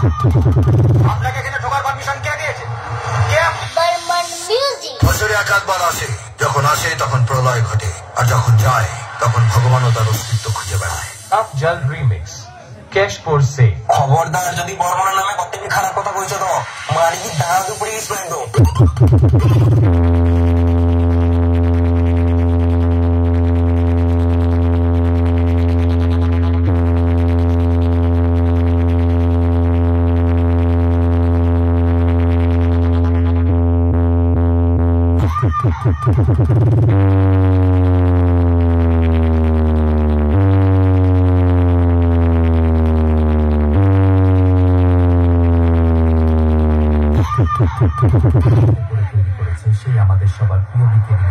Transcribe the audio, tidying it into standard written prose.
আপনাকে এখানে ঢোকার পারমিশন কে দিয়েছে? বছরে একাধবার আসে, যখন আসে তখন প্রলয় ঘটে, আর যখন যায় তখন ভগবানও তার অস্তিত্ব খুঁজে বেড়ায়। আফজাল রিমিক্স কেশপুর সে। খবরদার যদি বর্মনের নামে কতদিন খারাপ কথা বলছো তো মারি দাঁড়াতে পুলিশ পেন্ডো। সে আমাদের সবার প্রিয় বিজ্ঞানী।